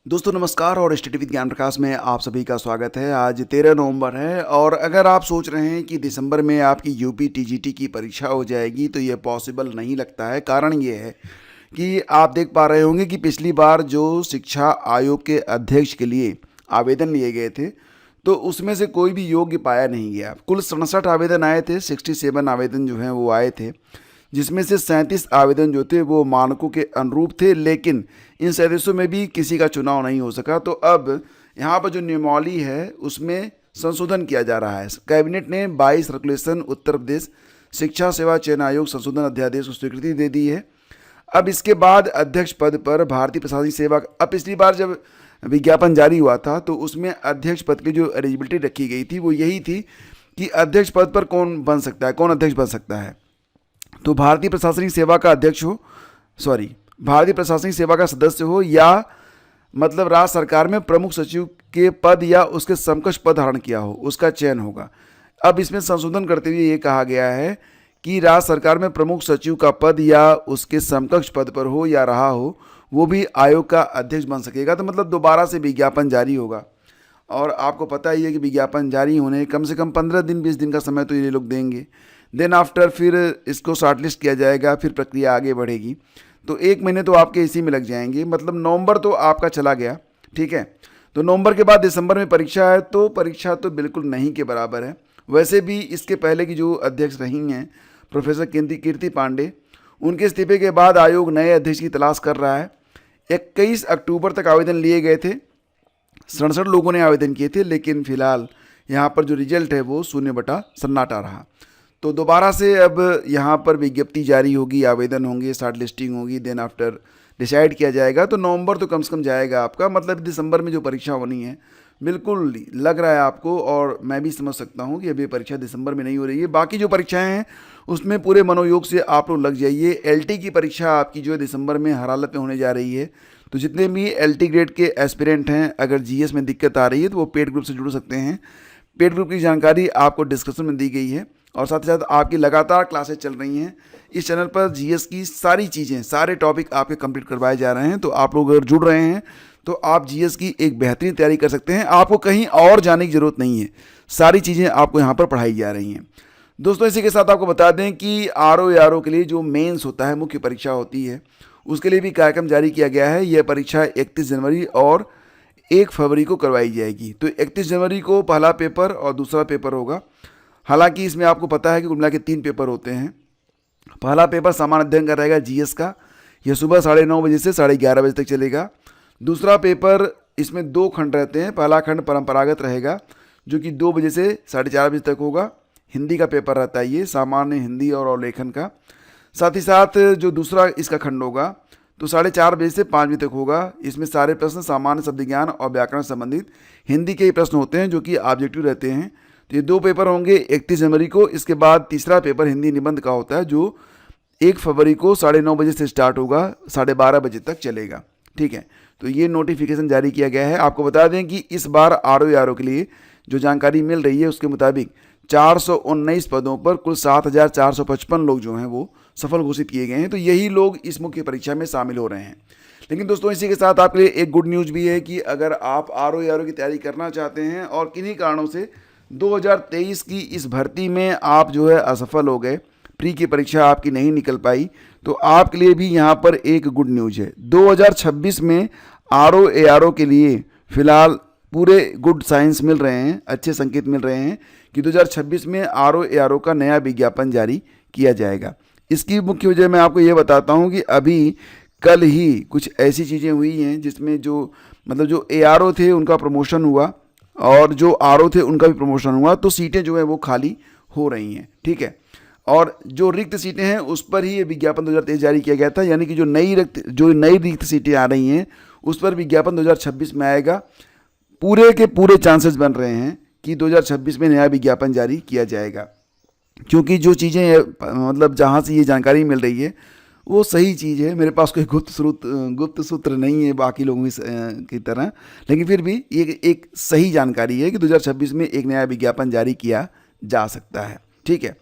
दोस्तों नमस्कार और स्टडी विद ज्ञान प्रकाश में आप सभी का स्वागत है। आज 13 नवंबर है और अगर आप सोच रहे हैं कि दिसंबर में आपकी यूपी टीजीटी की परीक्षा हो जाएगी तो ये पॉसिबल नहीं लगता है। कारण ये है कि आप देख पा रहे होंगे कि पिछली बार जो शिक्षा आयोग के अध्यक्ष के लिए आवेदन लिए गए थे तो उसमें से कोई भी योग्य पाया नहीं गया। कुल 67 आवेदन आए थे, 67 आवेदन जो हैं वो आए थे, जिसमें से 37 आवेदन जो थे वो मानकों के अनुरूप थे, लेकिन इन 37 में भी किसी का चुनाव नहीं हो सका। तो अब यहाँ पर जो नियमावली है उसमें संशोधन किया जा रहा है। कैबिनेट ने 22 रेगुलेशन उत्तर प्रदेश शिक्षा सेवा चयन आयोग संशोधन अध्यादेश को स्वीकृति दे दी है। अब इसके बाद अध्यक्ष पद पर भारतीय प्रशासनिक सेवा, अब पिछली बार जब विज्ञापन जारी हुआ था तो उसमें अध्यक्ष पद की जो एलिजिबिलिटी रखी गई थी वो यही थी कि अध्यक्ष पद पर कौन बन सकता है, कौन अध्यक्ष बन सकता है। तो भारतीय प्रशासनिक सेवा का अध्यक्ष हो, भारतीय प्रशासनिक सेवा का सदस्य हो, या मतलब राज्य सरकार में प्रमुख सचिव के पद या उसके समकक्ष पद धारण किया हो, उसका चयन होगा। अब इसमें संशोधन करते हुए ये कहा गया है कि राज्य सरकार में प्रमुख सचिव का पद या उसके समकक्ष पद पर हो या रहा हो वो भी आयोग का अध्यक्ष बन सकेगा। तो मतलब दोबारा से विज्ञापन जारी होगा और आपको पता ही है कि विज्ञापन जारी होने कम से कम 15 दिन 20 दिन का समय तो ये लोग देंगे। देन आफ्टर फिर इसको शॉर्टलिस्ट किया जाएगा, फिर प्रक्रिया आगे बढ़ेगी। तो 1 महीने तो आपके इसी में लग जाएंगे। मतलब नवंबर तो आपका चला गया, ठीक है। तो नवंबर के बाद दिसंबर में परीक्षा है, तो परीक्षा तो बिल्कुल नहीं के बराबर है। वैसे भी इसके पहले की जो अध्यक्ष रही हैं प्रोफेसर कीर्ति पांडे, उनके इस्तीफे के बाद आयोग नए अध्यक्ष की तलाश कर रहा है। 21 अक्टूबर तक आवेदन लिए गए थे, 67 लोगों ने आवेदन किए थे, लेकिन फिलहाल यहाँ पर जो रिजल्ट है वो 0/सन्नाटा रहा। तो दोबारा से अब यहाँ पर विज्ञप्ति जारी होगी, आवेदन होंगे, शॉर्ट लिस्टिंग होगी, देन आफ्टर डिसाइड किया जाएगा। तो नवंबर तो कम से कम जाएगा आपका। मतलब दिसंबर में जो परीक्षा होनी है, बिल्कुल लग रहा है आपको और मैं भी समझ सकता हूँ कि अभी परीक्षा दिसंबर में नहीं हो रही है। बाकी जो परीक्षाएं हैं उसमें पूरे मनोयोग से आप लोग लग जाइए। एलटी की परीक्षा आपकी जो है दिसंबर में हर हालत में होने जा रही है। तो जितने भी एलटी ग्रेड के एस्पिरेंट हैं, अगर जीएस में दिक्कत आ रही है तो वो पेड ग्रुप से जुड़ सकते हैं। पेड ग्रुप की जानकारी आपको डिस्क्रिप्शन में दी गई है और साथ ही साथ आपकी लगातार क्लासेस चल रही हैं। इस चैनल पर जीएस की सारी चीज़ें, सारे टॉपिक आपके कंप्लीट करवाए जा रहे हैं। तो आप लोग अगर जुड़ रहे हैं तो आप जीएस की एक बेहतरीन तैयारी कर सकते हैं। आपको कहीं और जाने की ज़रूरत नहीं है, सारी चीज़ें आपको यहाँ पर पढ़ाई जा रही हैं। दोस्तों इसी के साथ आपको बता दें कि आरओ के लिए जो मेंस होता है, मुख्य परीक्षा होती है, उसके लिए भी कार्यक्रम जारी किया गया है। यह परीक्षा 31 जनवरी और 1 फरवरी को करवाई जाएगी। तो 31 जनवरी को पहला पेपर और दूसरा पेपर होगा। हालांकि इसमें आपको पता है कि कुल मिला के 3 पेपर होते हैं। पहला पेपर सामान्य अध्ययन का रहेगा जीएस का, यह सुबह 9:30 बजे से 11:30 बजे तक चलेगा। दूसरा पेपर, इसमें 2 खंड रहते हैं। पहला खंड परंपरागत रहेगा जो कि 2 बजे से 4:30 बजे तक होगा। हिंदी का पेपर रहता है ये, सामान्य हिंदी और अवलेखन का। साथ ही साथ जो दूसरा इसका खंड होगा तो 4:30 बजे से 5 बजे तक होगा। इसमें सारे प्रश्न सामान्य शब्द ज्ञान और व्याकरण संबंधित हिंदी के ही प्रश्न होते हैं जो कि ऑब्जेक्टिव रहते हैं। तो ये 2 पेपर होंगे 31 जनवरी को। इसके बाद तीसरा पेपर हिंदी निबंध का होता है जो 1 फरवरी को 9:30 बजे से स्टार्ट होगा, 12:30 बजे तक चलेगा, ठीक है। तो ये नोटिफिकेशन जारी किया गया है। आपको बता दें कि इस बार आरओ के लिए जो जानकारी मिल रही है उसके मुताबिक 419 पदों पर कुल 7,455 लोग जो हैं वो सफल घोषित किए गए हैं। तो यही लोग इस मुख्य परीक्षा में शामिल हो रहे हैं। लेकिन दोस्तों इसी के साथ आपके लिए एक गुड न्यूज़ भी है कि अगर आप आरओ की तैयारी करना चाहते हैं और किन्हीं कारणों से 2023 की इस भर्ती में आप जो है असफल हो गए, प्री की परीक्षा आपकी नहीं निकल पाई, तो आपके लिए भी यहाँ पर एक गुड न्यूज़ है। 2026 में आरओ के लिए फिलहाल पूरे गुड साइंस मिल रहे हैं, अच्छे संकेत मिल रहे हैं कि 2026 में आरओ का नया विज्ञापन जारी किया जाएगा। इसकी मुख्य वजह मैं आपको ये बताता हूँ कि अभी कल ही कुछ ऐसी चीज़ें हुई हैं जिसमें जो मतलब जो एआरओ थे उनका प्रमोशन हुआ और जो आरओ थे उनका भी प्रमोशन हुआ। तो सीटें जो है वो खाली हो रही हैं, ठीक है। और जो रिक्त सीटें हैं उस पर ही ये विज्ञापन 2023 जारी किया गया था। यानी कि जो नई रिक्त सीटें आ रही हैं उस पर विज्ञापन 2026 में आएगा। पूरे के पूरे चांसेस बन रहे हैं कि 2026 में नया विज्ञापन जारी किया जाएगा, क्योंकि जो चीज़ें मतलब जहाँ से ये जानकारी मिल रही है वो सही चीज़ है। मेरे पास कोई गुप्त सूत्र नहीं है बाकी लोगों की तरह, लेकिन फिर भी ये एक सही जानकारी है कि 2026 में एक नया विज्ञापन जारी किया जा सकता है, ठीक है।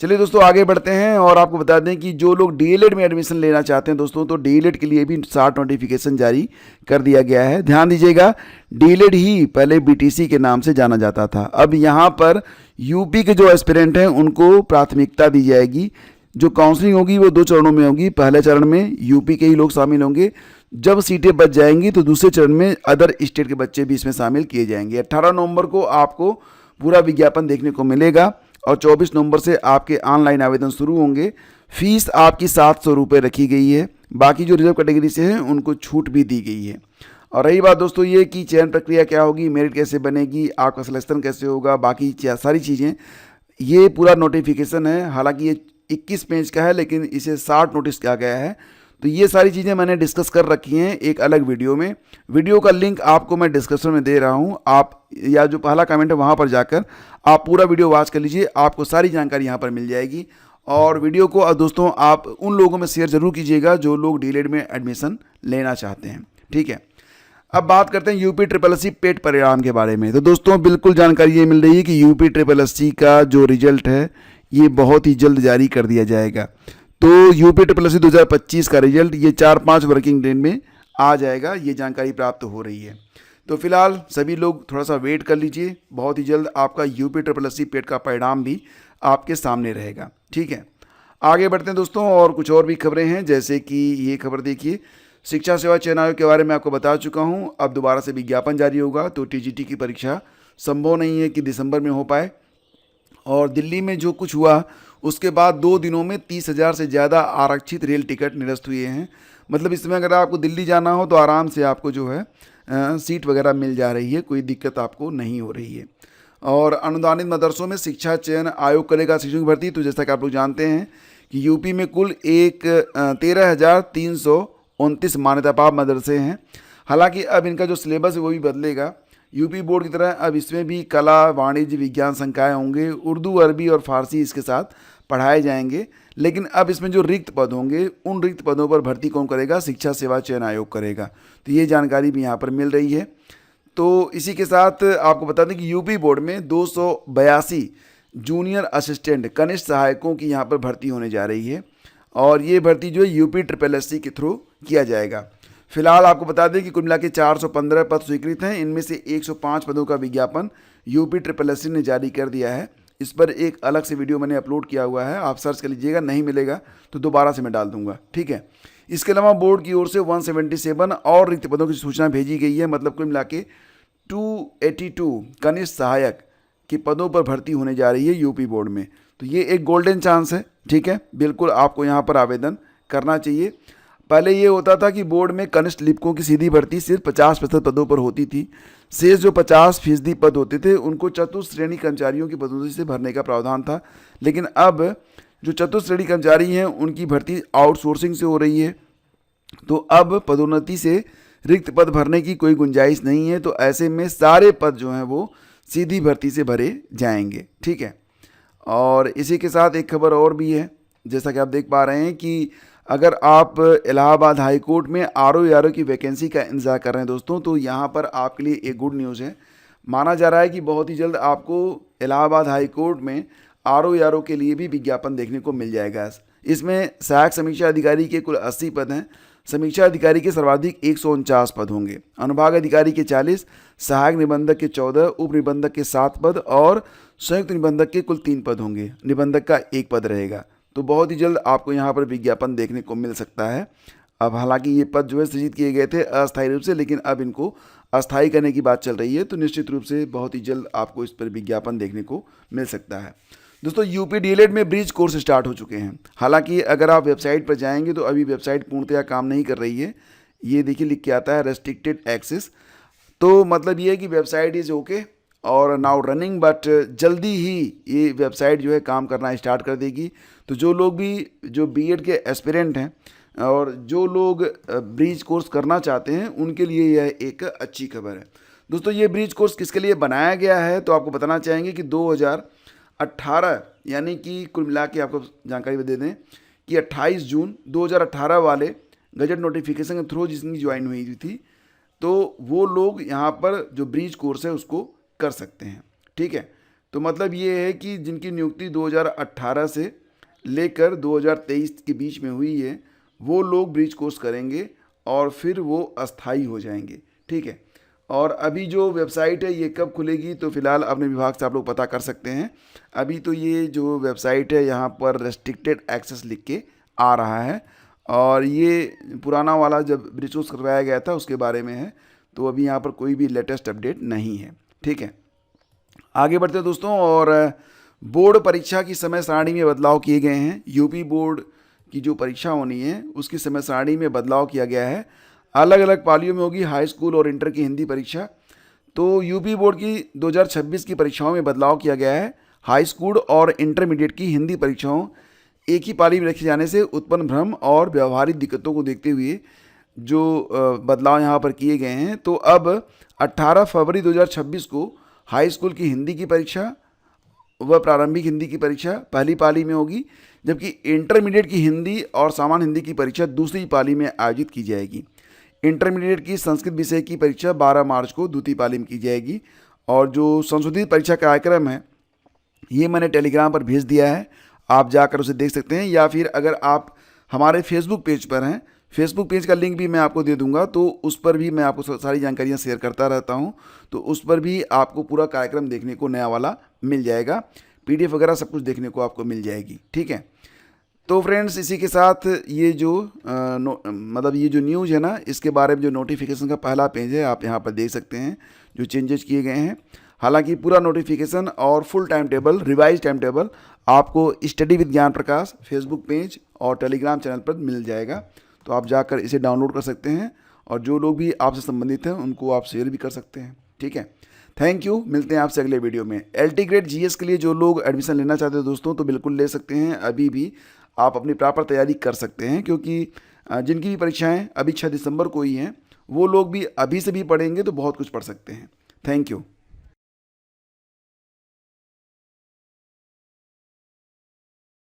चलिए दोस्तों आगे बढ़ते हैं और आपको बता दें कि जो लोग डीएलएड में एडमिशन लेना चाहते हैं दोस्तों, तो डीएलएड के लिए भी 60 नोटिफिकेशन जारी कर दिया गया है। ध्यान दीजिएगा, डीएलएड ही पहले बीटीसी के नाम से जाना जाता था। अब यहाँ पर यूपी के जो एस्पिरेंट हैं उनको प्राथमिकता दी जाएगी। जो काउंसलिंग होगी वो 2 चरणों में होगी। पहले चरण में यूपी के ही लोग शामिल होंगे, जब सीटें बच जाएंगी तो दूसरे चरण में अदर स्टेट के बच्चे भी इसमें शामिल किए जाएंगे। 18 नवंबर को आपको पूरा विज्ञापन देखने को मिलेगा और 24 नवंबर से आपके ऑनलाइन आवेदन शुरू होंगे। फीस आपकी 700 रुपये रखी गई है। बाकी जो रिजर्व कैटेगरी से हैं उनको छूट भी दी गई है। और रही बात दोस्तों ये कि चयन प्रक्रिया क्या होगी, मेरिट कैसे बनेगी, आपका सिलेक्शन कैसे होगा, बाकी सारी चीज़ें, ये पूरा नोटिफिकेशन है। हालांकि ये 21 पेज का है लेकिन इसे 60 नोटिस किया गया है। तो ये सारी चीज़ें मैंने डिस्कस कर रखी हैं एक अलग वीडियो में। वीडियो का लिंक आपको मैं डिस्क्रिप्शन में दे रहा हूँ, आप या जो पहला कमेंट है वहाँ पर जाकर आप पूरा वीडियो वॉच कर लीजिए, आपको सारी जानकारी यहाँ पर मिल जाएगी। और वीडियो को दोस्तों आप उन लोगों में शेयर ज़रूर कीजिएगा जो लोग डीएलएड में एडमिशन लेना चाहते हैं। ठीक है, अब बात करते हैं यूपी ट्रिपल एससी पेट परिणाम के बारे में। तो दोस्तों बिल्कुल जानकारी ये मिल रही है कि यूपी ट्रिपल एससी का जो रिजल्ट है ये बहुत ही जल्द जारी कर दिया जाएगा। तो यूपी ट्रिपल एससी 2025 का रिजल्ट ये 4-5 वर्किंग डे में आ जाएगा, ये जानकारी प्राप्त हो रही है। तो फिलहाल सभी लोग थोड़ा सा वेट कर लीजिए, बहुत ही जल्द आपका यूपी ट्रिपल एससी पेट का परिणाम भी आपके सामने रहेगा। ठीक है, आगे बढ़ते हैं दोस्तों और कुछ और भी खबरें हैं, जैसे कि ये खबर देखिए, शिक्षा सेवा चयन आयोग के बारे में आपको बता चुका हूँ। अब दोबारा से विज्ञापन जारी होगा, तो टीजीटी की परीक्षा संभव नहीं है कि दिसंबर में हो पाए। और दिल्ली में जो कुछ हुआ उसके बाद 2 दिनों में 30,000 से ज़्यादा आरक्षित रेल टिकट निरस्त हुए हैं। मतलब इसमें अगर आपको दिल्ली जाना हो तो आराम से आपको जो है सीट वगैरह मिल जा रही है, कोई दिक्कत आपको नहीं हो रही है। और अनुदानित मदरसों में शिक्षा चयन आयोग करेगा शिक्षकों की भर्ती। तो जैसा कि आप लोग जानते हैं कि यूपी में कुल 13,329 मान्यता प्राप्त मदरसे हैं। हालांकि अब इनका जो सिलेबस है वो भी बदलेगा। यूपी बोर्ड की तरह अब इसमें भी कला, वाणिज्य, विज्ञान संकाय होंगे। उर्दू, अरबी और फारसी इसके साथ पढ़ाए जाएंगे। लेकिन अब इसमें जो रिक्त पद होंगे उन रिक्त पदों पर भर्ती कौन करेगा, शिक्षा सेवा चयन आयोग करेगा। तो ये जानकारी भी यहाँ पर मिल रही है। तो इसी के साथ आपको बता दें कि यूपी बोर्ड में 282 जूनियर असिस्टेंट कनिष्ठ सहायकों की यहाँ पर भर्ती होने जा रही है। और ये भर्ती जो है यूपी ट्रिपल एससी के थ्रू किया जाएगा। फिलहाल आपको बता दें कि कुल मिला के 415 पद स्वीकृत हैं। इनमें से 105 पदों का विज्ञापन यूपी ट्रिपल एससी ने जारी कर दिया है। इस पर एक अलग से वीडियो मैंने अपलोड किया हुआ है, आप सर्च कर लीजिएगा, नहीं मिलेगा तो दोबारा से मैं डाल दूंगा। ठीक है, इसके अलावा बोर्ड की ओर से 177 और रिक्त पदों की सूचना भेजी गई है। मतलब कुल मिला के 282 कनिष्ठ सहायक के पदों पर भर्ती होने जा रही है यूपी बोर्ड में। तो ये एक गोल्डन चांस है। ठीक है, बिल्कुल आपको यहाँ पर आवेदन करना चाहिए। पहले ये होता था कि बोर्ड में कनिष्ठ लिपिकों की सीधी भर्ती सिर्फ 50% पदों पर होती थी। शेष जो 50% पद होते थे उनको चतुश्रेणी कर्मचारियों की पदोन्नति से भरने का प्रावधान था। लेकिन अब जो चतुश्रेणी कर्मचारी हैं उनकी भर्ती आउटसोर्सिंग से हो रही है। तो अब पदोन्नति से रिक्त पद भरने की कोई गुंजाइश नहीं है। तो ऐसे में सारे पद जो हैं वो सीधी भर्ती से भरे जाएंगे। ठीक है, और इसी के साथ एक खबर और भी है, जैसा कि आप देख पा रहे हैं कि अगर आप इलाहाबाद हाई कोर्ट में आरओ की वैकेंसी का इंतजार कर रहे हैं दोस्तों, तो यहाँ पर आपके लिए एक गुड न्यूज़ है। माना जा रहा है कि बहुत ही जल्द आपको इलाहाबाद हाई कोर्ट में आरओ के लिए भी विज्ञापन देखने को मिल जाएगा। इसमें सहायक समीक्षा अधिकारी के कुल 80 पद हैं। समीक्षा अधिकारी के सर्वाधिक 149 पद होंगे। अनुभाग अधिकारी के 40, सहायक निबंधक के 14, उप निबंधक के 7 पद और संयुक्त निबंधक के कुल 3 पद होंगे। निबंधक का 1 पद रहेगा। तो बहुत ही जल्द आपको यहाँ पर विज्ञापन देखने को मिल सकता है। अब हालांकि ये पद जो है सृजित किए गए थे अस्थायी रूप से, लेकिन अब इनको अस्थायी करने की बात चल रही है। तो निश्चित रूप से बहुत ही जल्द आपको इस पर विज्ञापन देखने को मिल सकता है। दोस्तों यूपी डीएलएड में ब्रिज कोर्स स्टार्ट हो चुके हैं। हालांकि अगर आप वेबसाइट पर जाएंगे तो अभी वेबसाइट पूर्णतया काम नहीं कर रही है। ये देखिए लिख के आता है रेस्ट्रिक्टेड एक्सेस। तो मतलब ये है कि वेबसाइट इज़ ओके और नाउ रनिंग, बट जल्दी ही ये वेबसाइट जो है काम करना स्टार्ट कर देगी। तो जो लोग भी जो बीएड के एस्पिरेंट हैं और जो लोग ब्रिज कोर्स करना चाहते हैं उनके लिए यह एक अच्छी खबर है। दोस्तों ये ब्रिज कोर्स किसके लिए बनाया गया है, तो आपको बताना चाहेंगे कि 2018 यानी कि कुल मिला के आपको जानकारी दे दें कि 28 जून 2018 वाले गजट नोटिफिकेशन के थ्रू जिसकी ज्वाइन हुई थी, तो वो लोग यहाँ पर जो ब्रिज कोर्स है उसको कर सकते हैं। ठीक है, तो मतलब ये है कि जिनकी नियुक्ति 2018 से लेकर 2023 के बीच में हुई है, वो लोग ब्रिज कोर्स करेंगे और फिर वो अस्थाई हो जाएंगे। ठीक है। और अभी जो वेबसाइट है ये कब खुलेगी, तो फिलहाल अपने विभाग से आप लोग पता कर सकते हैं। अभी तो ये जो वेबसाइट है यहाँ पर रेस्ट्रिक्टेड एक्सेस लिख के आ रहा है, और ये पुराना वाला जब ब्रिज कोर्स करवाया गया था उसके बारे में है। तो अभी यहाँ पर कोई भी लेटेस्ट अपडेट नहीं है। ठीक है, आगे बढ़ते हैं दोस्तों। और बोर्ड परीक्षा की समय सारणी में बदलाव किए गए हैं। यूपी बोर्ड की जो परीक्षा होनी है उसकी समय सारणी में बदलाव किया गया है। अलग अलग पालियों में होगी हाई स्कूल और इंटर की हिंदी परीक्षा। तो यूपी बोर्ड की 2026 की परीक्षाओं में बदलाव किया गया है। हाई स्कूल और इंटरमीडिएट की हिंदी परीक्षाओं एक ही पाली में रखे जाने से उत्पन्न भ्रम और व्यवहारिक दिक्कतों को देखते हुए जो बदलाव यहाँ पर किए गए हैं, तो अब 18 फरवरी 2026 को हाई स्कूल की हिंदी की परीक्षा व प्रारंभिक हिंदी की परीक्षा पहली पाली में होगी, जबकि इंटरमीडिएट की हिंदी और सामान्य हिंदी की परीक्षा दूसरी पाली में आयोजित की जाएगी। इंटरमीडिएट की संस्कृत विषय की परीक्षा 12 मार्च को द्वितीय पाली में की जाएगी। और जो संशोधित परीक्षा का कार्यक्रम है ये मैंने टेलीग्राम पर भेज दिया है, आप जाकर उसे देख सकते हैं। या फिर अगर आप हमारे फेसबुक पेज पर हैं, फेसबुक पेज का लिंक भी मैं आपको दे दूंगा, तो उस पर भी मैं आपको सारी जानकारियां शेयर करता रहता हूं, तो उस पर भी आपको पूरा कार्यक्रम देखने को नया वाला मिल जाएगा। PDF वगैरह सब कुछ देखने को आपको मिल जाएगी। ठीक है, तो फ्रेंड्स इसी के साथ ये जो मतलब ये जो न्यूज़ है ना, इसके बारे में जो नोटिफिकेशन का पहला पेज है आप यहाँ पर देख सकते हैं जो चेंजेस किए गए हैं। हालांकि पूरा नोटिफिकेशन और full time table, revise time table आपको स्टडी विद ज्ञान प्रकाश फेसबुक पेज और टेलीग्राम चैनल पर मिल जाएगा, तो आप जाकर इसे डाउनलोड कर सकते हैं और जो लोग भी आपसे संबंधित हैं उनको आप शेयर भी कर सकते हैं। ठीक है, थैंक यू, मिलते हैं आपसे अगले वीडियो में। LT ग्रेड GS के लिए जो लोग एडमिशन लेना चाहते हैं दोस्तों, तो बिल्कुल ले सकते हैं। अभी भी आप अपनी प्रॉपर तैयारी कर सकते हैं, क्योंकि जिनकी भी परीक्षाएं अभी 6 दिसंबर को ही हैं वो लोग भी अभी से भी पढ़ेंगे तो बहुत कुछ पढ़ सकते हैं। Thank you.